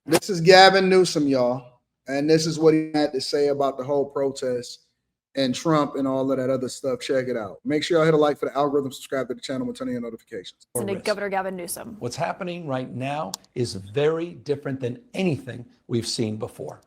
This is Gavin Newsom, y'all. And this is what he had to say about the whole protest and Trump and all of that other stuff. Check it out. Make sure y'all hit a like for the algorithm, subscribe to the channel, and turn on your notifications. Governor Gavin Newsom. What's happening right now is very different than anything we've seen before.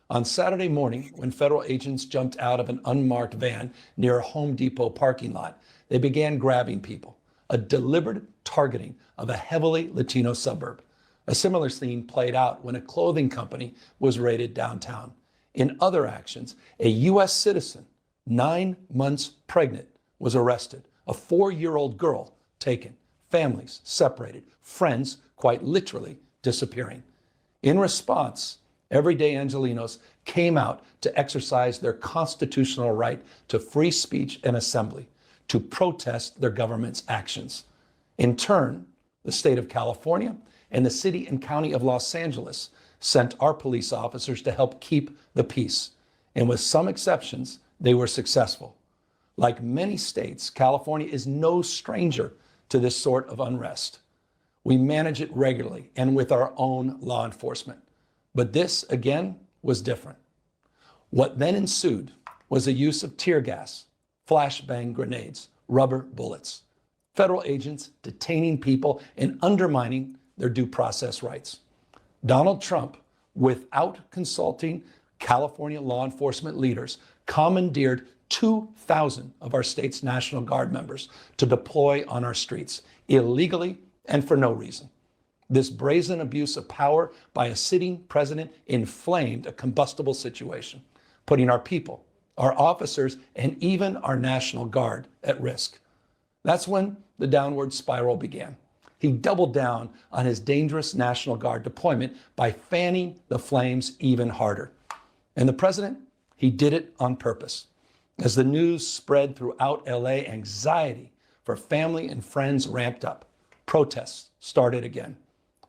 On Saturday morning, when federal agents jumped out of an unmarked van near a Home Depot parking lot, they began grabbing people, a deliberate targeting of a heavily Latino suburb. A similar scene played out when a clothing company was raided downtown. In other actions, a U.S. citizen, 9 months pregnant, was arrested. A 4-year-old girl taken. Families separated. Friends, quite literally, disappearing. In response, everyday Angelenos came out to exercise their constitutional right to free speech and assembly, to protest their government's actions. In turn, the state of California and the city and county of Los Angeles sent our police officers to help keep the peace. And with some exceptions, they were successful. Like many states, California is no stranger to this sort of unrest. We manage it regularly and with our own law enforcement. But this, again, was different. What then ensued was the use of tear gas, flashbang grenades, rubber bullets, federal agents detaining people and undermining their due process rights. Donald Trump, without consulting California law enforcement leaders, commandeered 2,000 of our state's National Guard members to deploy on our streets, illegally and for no reason. This brazen abuse of power by a sitting president inflamed a combustible situation, putting our people, our officers, and even our National Guard at risk. That's when the downward spiral began. He doubled down on his dangerous National Guard deployment by fanning the flames even harder. And the president, he did it on purpose. As the news spread throughout LA, anxiety for family and friends ramped up. Protests started again.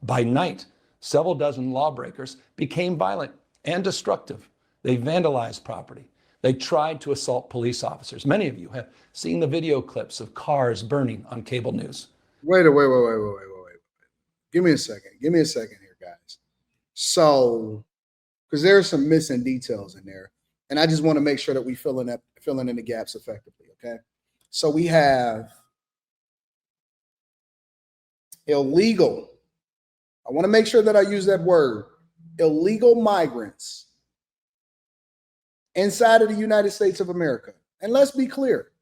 By night, several dozen lawbreakers became violent and destructive. They vandalized property. They tried to assault police officers. Many of you have seen the video clips of cars burning on cable news. Wait. Give me a second. Give me a second here, guys. So, because there are some missing details in there, and I just want to make sure that we filling in the gaps effectively. Okay. So we have illegal. I want to make sure that I use that word, illegal migrants inside of the United States of America. And let's be clear.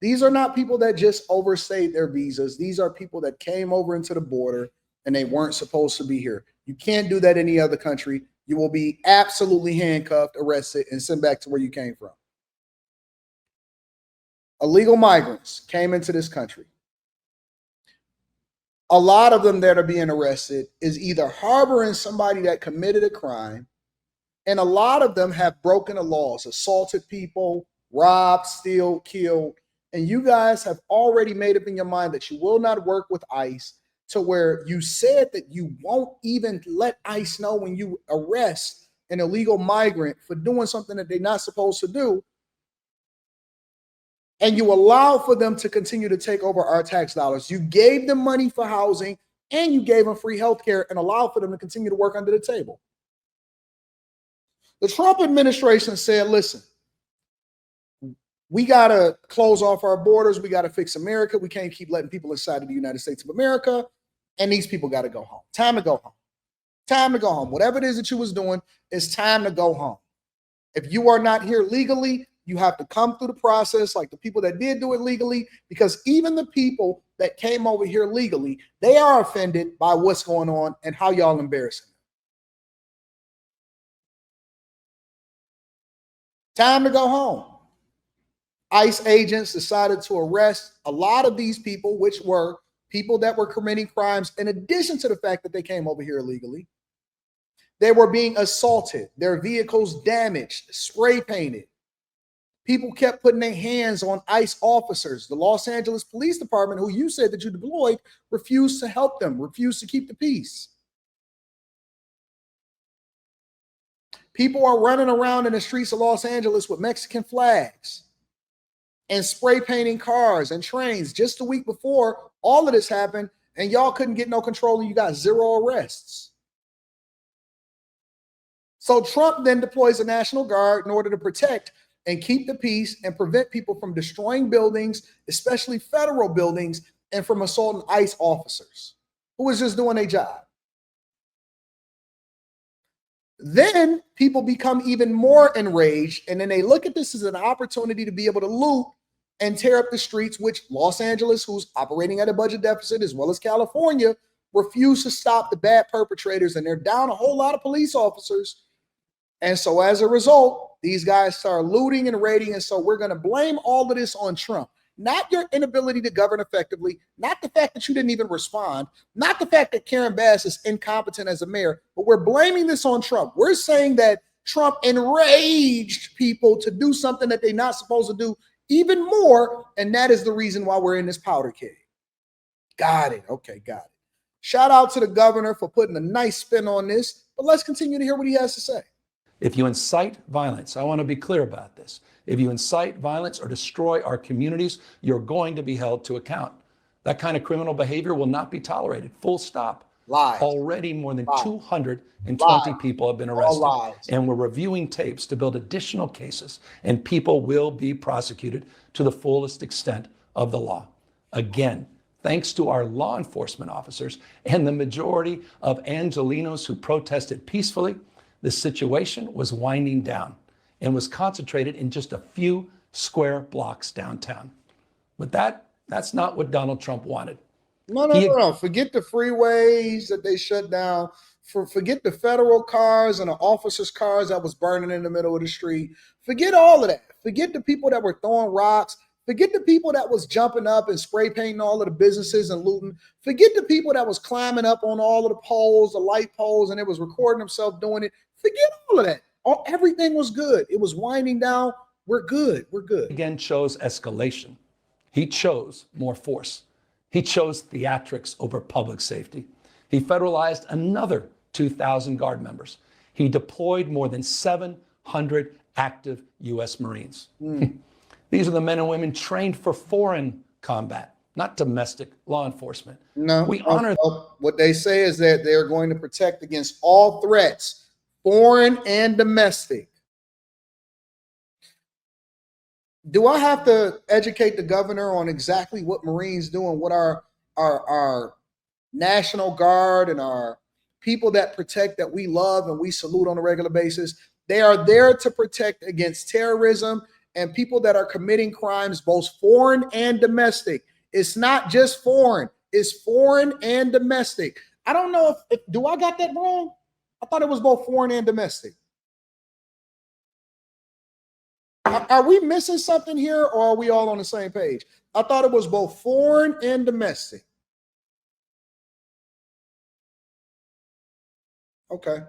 These are not people that just overstayed their visas. These are people that came over into the border and they weren't supposed to be here. You can't do that in any other country. You will be absolutely handcuffed, arrested, and sent back to where you came from. Illegal migrants came into this country. A lot of them that are being arrested is either harboring somebody that committed a crime, and a lot of them have broken the laws, assaulted people, robbed, steal, killed. And you guys have already made up in your mind that you will not work with ICE, to where you said that you won't even let ICE know when you arrest an illegal migrant for doing something that they're not supposed to do. And you allow for them to continue to take over our tax dollars. You gave them money for housing and you gave them free health care and allowed for them to continue to work under the table. The Trump administration said, listen, we got to close off our borders. We got to fix America. We can't keep letting people inside of the United States of America. And these people got to go home. Time to go home. Time to go home. Whatever it is that you was doing, it's time to go home. If you are not here legally, you have to come through the process like the people that did do it legally, because even the people that came over here legally, they are offended by what's going on and how y'all embarrassing them. Time to go home. ICE agents decided to arrest a lot of these people, which were people that were committing crimes in addition to the fact that they came over here illegally. They were being assaulted, their vehicles damaged, spray painted. People kept putting their hands on ICE officers. The Los Angeles Police Department, who you said that you deployed, refused to help them, refused to keep the peace. People are running around in the streets of Los Angeles with Mexican flags and spray painting cars and trains. Just the week before all of this happened, and y'all couldn't get no control, and you got 0 arrests. So Trump then deploys the National Guard in order to protect and keep the peace and prevent people from destroying buildings, especially federal buildings, and from assaulting ICE officers who was just doing their job. Then people become even more enraged, and then they look at this as an opportunity to be able to loot and tear up the streets, which Los Angeles, who's operating at a budget deficit, as well as California, refuse to stop the bad perpetrators, and they're down a whole lot of police officers. And so as a result, these guys start looting and raiding, and so we're going to blame all of this on Trump. Not your inability to govern effectively, not the fact that you didn't even respond, not the fact that Karen Bass is incompetent as a mayor, but we're blaming this on Trump. We're saying that Trump enraged people to do something that they're not supposed to do even more, and that is the reason why we're in this powder keg. Got it. Okay, got it. Shout out to the governor for putting a nice spin on this, but let's continue to hear what he has to say. If you incite violence, I want to be clear about this. If you incite violence or destroy our communities, you're going to be held to account. That kind of criminal behavior will not be tolerated. Full stop. Lies. Already more than Lies. 220 people have been arrested. All lies. And we're reviewing tapes to build additional cases, and people will be prosecuted to the fullest extent of the law. Again, thanks to our law enforcement officers and the majority of Angelenos who protested peacefully, the situation was winding down and was concentrated in just a few square blocks downtown. But that's not what Donald Trump wanted. No. Forget the freeways that they shut down. Forget the federal cars and the officers' cars that was burning in the middle of the street. Forget all of that. Forget the people that were throwing rocks. Forget the people that was jumping up and spray painting all of the businesses and looting. Forget the people that was climbing up on all of the poles, the light poles, and it was recording themselves doing it. Forget all of that. Everything was good. It was winding down. We're good. We're good. Again, chose escalation. He chose more force. He chose theatrics over public safety. He federalized another 2,000 Guard members. He deployed more than 700 active U.S. Marines. These are the men and women trained for foreign combat, not domestic law enforcement. No, we honor what they say is that they're going to protect against all threats, foreign and domestic. Do I have to educate the governor on exactly what Marines do and what our National Guard and our people that protect, that we love and we salute on a regular basis? They are there to protect against terrorism and people that are committing crimes, both foreign and domestic. It's not just foreign, it's foreign and domestic. I don't know if do I got that wrong? I thought it was both foreign and domestic. Are we missing something here, or are we all on the same page? I thought it was both foreign and domestic. Okay.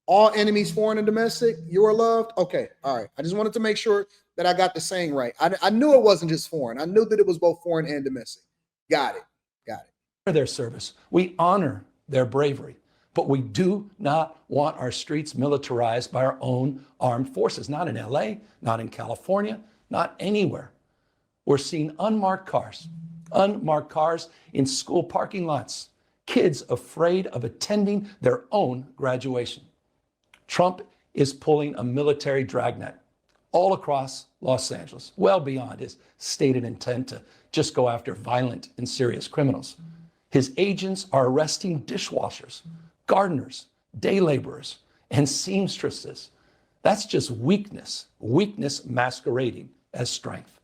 All enemies, foreign and domestic, you are loved. Okay. All right. I just wanted to make sure that I got the saying right. I knew it wasn't just foreign. I knew that it was both foreign and domestic. Got it. their service. We honor their bravery. But we do not want our streets militarized by our own armed forces. Not in LA, not in California, not anywhere. We're seeing unmarked cars in school parking lots, kids afraid of attending their own graduation. Trump is pulling a military dragnet all across Los Angeles, well beyond his stated intent to just go after violent and serious criminals. His agents are arresting dishwashers, gardeners, day laborers, and seamstresses. That's just weakness masquerading as strength.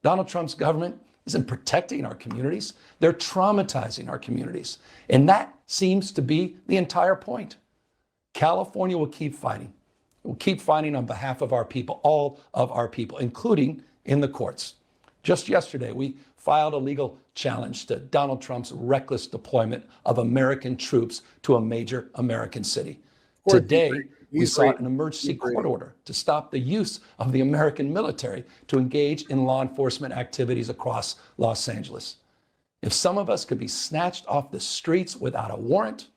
Donald Trump's government isn't protecting our communities. They're traumatizing our communities. And that seems to be the entire point. California will keep fighting. We'll keep fighting on behalf of our people, all of our people, including in the courts. Just yesterday, we filed a legal challenge to Donald Trump's reckless deployment of American troops to a major American city. Today, we sought an emergency court order to stop the use of the American military to engage in law enforcement activities across Los Angeles. If some of us could be snatched off the streets without a warrant,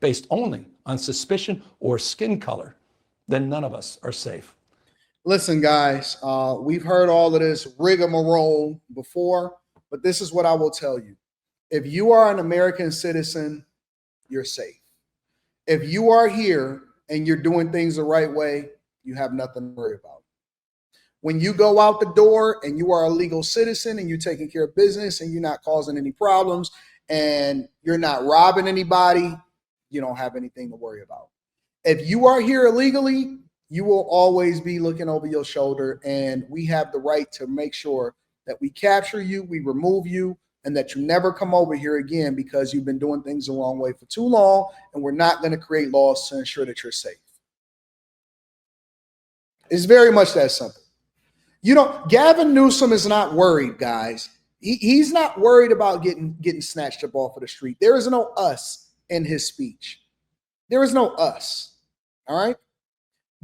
based only on suspicion or skin color, then none of us are safe. Listen, guys, we've heard all of this rigmarole before, but this is what I will tell you. If you are an American citizen, you're safe. If you are here and you're doing things the right way, you have nothing to worry about. When you go out the door and you are a legal citizen and you're taking care of business and you're not causing any problems and you're not robbing anybody, you don't have anything to worry about. If you are here illegally, you will always be looking over your shoulder, and we have the right to make sure that we capture you, we remove you, and that you never come over here again because you've been doing things the wrong way for too long, and we're not going to create laws to ensure that you're safe. It's very much that simple. Gavin Newsom is not worried, guys. He's not worried about getting snatched up off of the street. There is no us in his speech. There is no us. All right.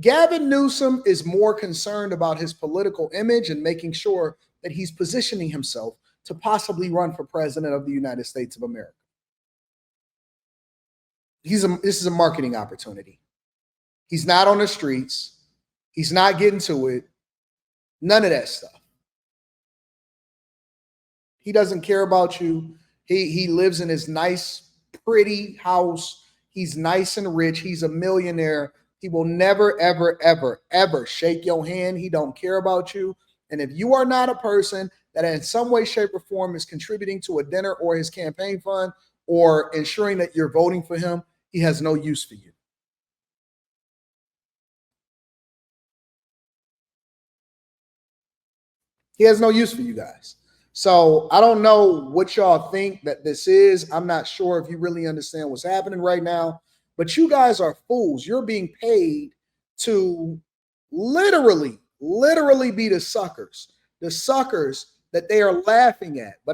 Gavin Newsom is more concerned about his political image and making sure that he's positioning himself to possibly run for president of the United States of America. This is a marketing opportunity. He's not on the streets. He's not getting to it. None of that stuff. He doesn't care about you. He lives in his nice, pretty house. He's nice and rich. He's a millionaire. He will never, ever, ever, ever shake your hand. He don't care about you. And if you are not a person that in some way, shape, or form is contributing to a dinner or his campaign fund or ensuring that you're voting for him, he has no use for you. He has no use for you guys. So I don't know what y'all think that this is. I'm not sure if you really understand what's happening right now, but you guys are fools. You're being paid to literally be the suckers that they are laughing at. But